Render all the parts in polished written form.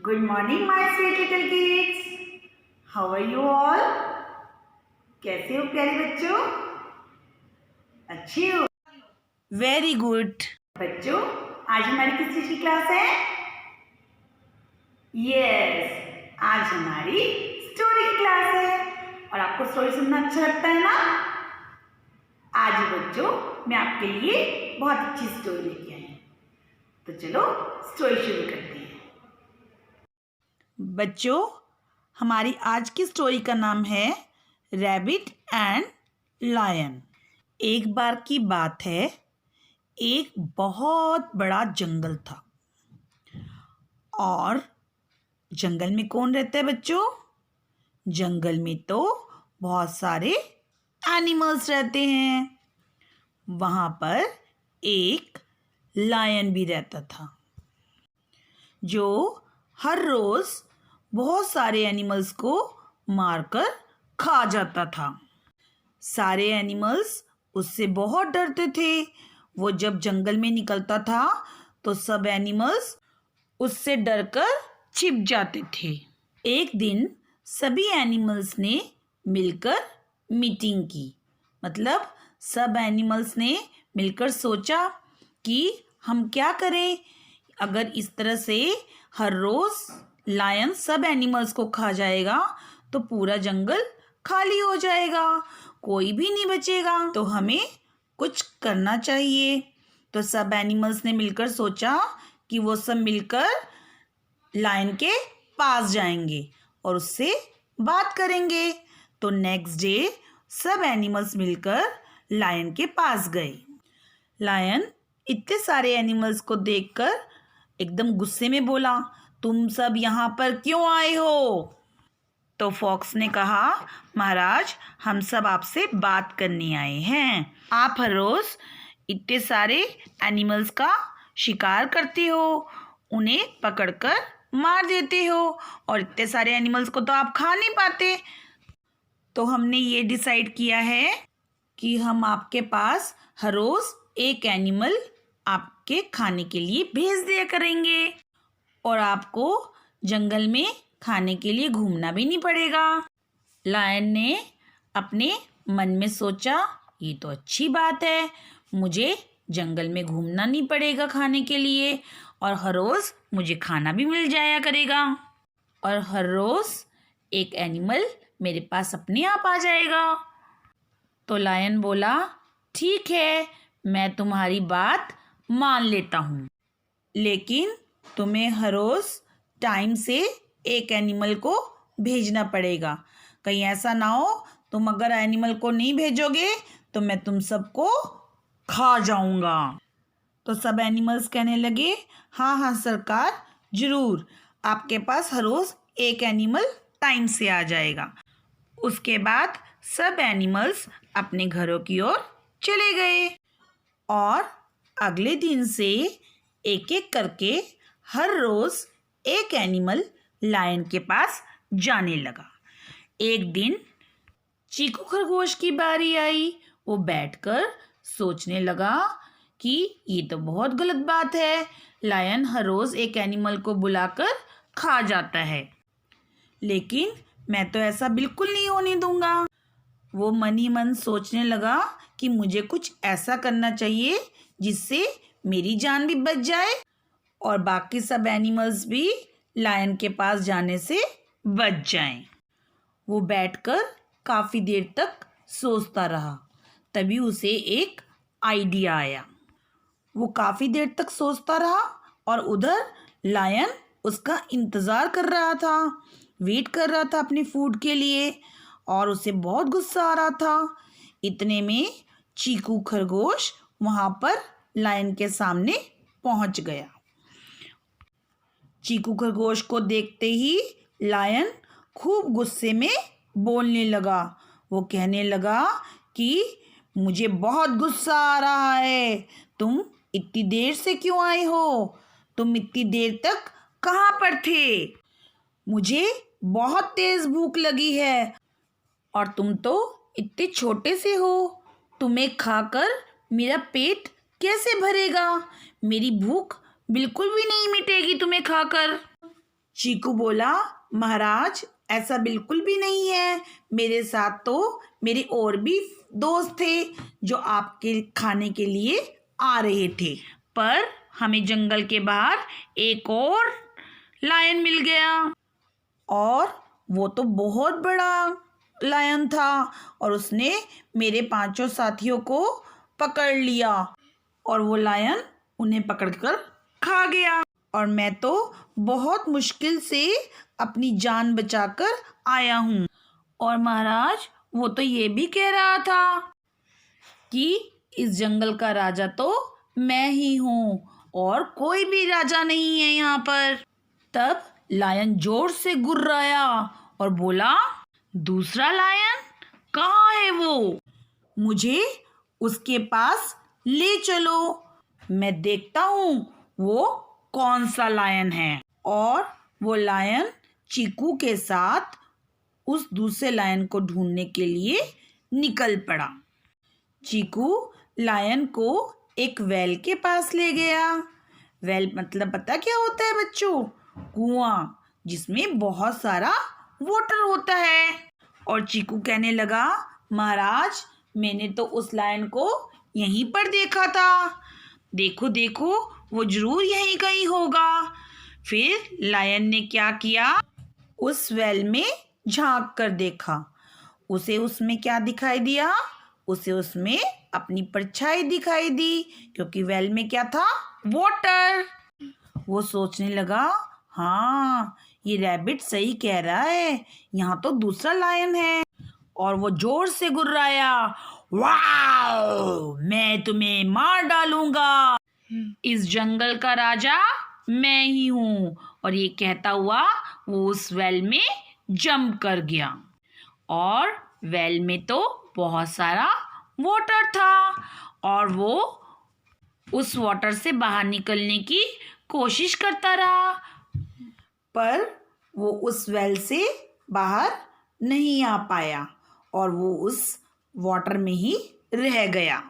Good morning, my sweet little kids. How are you all? कैसे हो प्यारे बच्चों? अच्छे हो? Very good. बच्चों, आज हमारी किस चीज की क्लास है? यस, आज हमारी स्टोरी की क्लास है। और आपको स्टोरी सुनना अच्छा लगता है ना? आज बच्चों, मैं आपके लिए बहुत अच्छी स्टोरी लेके आई हूँ। तो चलो स्टोरी शुरू करते हैं। बच्चों, हमारी आज की स्टोरी का नाम है रैबिट एंड लायन। एक बार की बात है, एक बहुत बड़ा जंगल था। और जंगल में कौन रहता है बच्चों? जंगल में तो बहुत सारे एनिमल्स रहते हैं। वहाँ पर एक लायन भी रहता था, जो हर रोज बहुत सारे एनिमल्स को मारकर खा जाता था। सारे एनिमल्स उससे बहुत डरते थे। वो जब जंगल में निकलता था तो सब एनिमल्स उससे डरकर छिप जाते थे। एक दिन सभी एनिमल्स ने मिलकर मीटिंग की। मतलब सब एनिमल्स ने मिलकर सोचा कि हम क्या करें। अगर इस तरह से हर रोज लायन सब एनिमल्स को खा जाएगा तो पूरा जंगल खाली हो जाएगा, कोई भी नहीं बचेगा। तो हमें कुछ करना चाहिए। तो सब एनिमल्स ने मिलकर सोचा कि वो सब मिलकर लायन के पास जाएंगे और उससे बात करेंगे। तो नेक्स्ट डे सब एनिमल्स मिलकर लायन के पास गए। लायन इतने सारे एनिमल्स को देखकर एकदम गुस्से में बोला, तुम सब यहाँ पर क्यों आए हो? तो फॉक्स ने कहा, महाराज, हम सब आपसे बात करने आए हैं। आप हर रोज इतने सारे एनिमल्स का शिकार करते हो, उन्हें पकड़कर मार देते हो और इतने सारे एनिमल्स को तो आप खा नहीं पाते। तो हमने ये डिसाइड किया है कि हम आपके पास हर रोज एक एनिमल आपके खाने के लिए भेज दिया करेंगे और आपको जंगल में खाने के लिए घूमना भी नहीं पड़ेगा। लायन ने अपने मन में सोचा, ये तो अच्छी बात है, मुझे जंगल में घूमना नहीं पड़ेगा खाने के लिए और हर रोज़ मुझे खाना भी मिल जाया करेगा और हर रोज़ एक एनिमल मेरे पास अपने आप आ जाएगा। तो लायन बोला, ठीक है, मैं तुम्हारी बात मान लेता हूँ, लेकिन तुम्हें हर रोज़ टाइम से एक एनिमल को भेजना पड़ेगा। कहीं ऐसा ना हो तुम अगर एनिमल को नहीं भेजोगे तो मैं तुम सबको खा जाऊंगा। तो सब एनिमल्स कहने लगे, हाँ हाँ सरकार, जरूर, आपके पास हर रोज़ एक एनिमल टाइम से आ जाएगा। उसके बाद सब एनिमल्स अपने घरों की ओर चले गए और अगले दिन से एक एक करके हर रोज एक एनिमल लायन के पास जाने लगा। एक दिन चीकू खरगोश की बारी आई। वो बैठकर सोचने लगा कि ये तो बहुत गलत बात है, लायन हर रोज एक एनिमल को बुलाकर खा जाता है, लेकिन मैं तो ऐसा बिल्कुल नहीं होने दूंगा। वो मन ही मन सोचने लगा कि मुझे कुछ ऐसा करना चाहिए जिससे मेरी जान भी बच जाए और बाकी सब एनिमल्स भी लायन के पास जाने से बच जाएं। वो बैठकर काफ़ी देर तक सोचता रहा। तभी उसे एक आइडिया आया। वो काफ़ी देर तक सोचता रहा और उधर लायन उसका इंतज़ार कर रहा था, वेट कर रहा था अपने फूड के लिए और उसे बहुत गुस्सा आ रहा था। इतने में चीकू खरगोश वहाँ पर लायन के सामने पहुँच गया। चीकू खरगोश को देखते ही लायन खूब गुस्से में बोलने लगा। वो कहने लगा कि मुझे बहुत गुस्सा आ रहा है, तुम इतनी देर से क्यों आए हो? तुम इतनी देर तक कहाँ पर थे? मुझे बहुत तेज भूख लगी है और तुम तो इतने छोटे से हो, तुम्हें खाकर मेरा पेट कैसे भरेगा? मेरी भूख बिल्कुल भी नहीं मिटेगी तुम्हें खाकर। चीकू बोला, महाराज ऐसा बिल्कुल भी नहीं है, मेरे साथ तो मेरे और भी दोस्त थे जो आपके खाने के लिए आ रहे थे, पर हमें जंगल के बाहर एक और लायन मिल गया और वो तो बहुत बड़ा लायन था और उसने मेरे 5 साथियों को पकड़ लिया और वो लायन उन्हें पकड़कर खा गया और मैं तो बहुत मुश्किल से अपनी जान बचाकर आया हूँ। और महाराज वो तो ये भी कह रहा था कि इस जंगल का राजा तो मैं ही हूँ और कोई भी राजा नहीं है यहाँ पर। तब लायन जोर से गुर्राया और बोला, दूसरा लायन कहाँ है वो? मुझे उसके पास ले चलो, मैं देखता हूँ वो कौन सा लायन है। और वो लायन चीकू के साथ उस दूसरे लायन को ढूंढने के लिए निकल पड़ा। चीकू लायन को एक वेल के पास ले गया। वेल मतलब पता क्या होता है बच्चों? कुआं जिसमें बहुत सारा वाटर होता है। और चीकू कहने लगा, महाराज मैंने तो उस लायन को यहीं पर देखा था, देखो देखो वो जरूर यहीं कहीं होगा। फिर लायन ने क्या किया, उस वेल में झांक कर देखा। उसे उसमें क्या दिखाई दिया? उसे उसमें अपनी परछाई दिखाई दी, क्योंकि वेल में क्या था? वाटर। वो सोचने लगा, हाँ ये रैबिट सही कह रहा है, यहाँ तो दूसरा लायन है। और वो जोर से गुर्राया, वाओ मैं तुम्हें मार डालूंगा, इस जंगल का राजा मैं ही हूँ। और ये कहता हुआ वो उस वेल में जंप कर गया और वेल में तो बहुत सारा वाटर था और वो उस वाटर से बाहर निकलने की कोशिश करता रहा, पर वो उस वेल से बाहर नहीं आ पाया और वो उस वाटर में ही रह गया।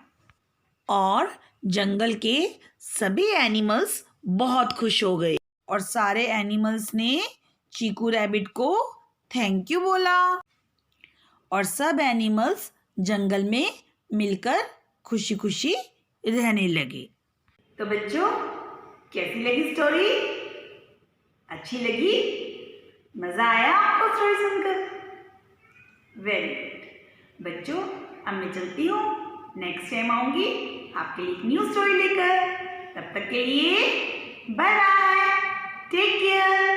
और जंगल के सभी एनिमल्स बहुत खुश हो गए और सारे एनिमल्स ने चीकू रैबिट को थैंक यू बोला और सब एनिमल्स जंगल में मिलकर खुशी खुशी रहने लगे। तो बच्चों कैसी लगी स्टोरी? अच्छी लगी? मज़ा आया आपको स्टोरी सुनकर? वेरी गुड बच्चों, अब मैं चलती हूँ, नेक्स्ट टाइम आऊँगी आपके लिए एक न्यू स्टोरी लेकर। तब तक के लिए बाय बाय, टेक केयर।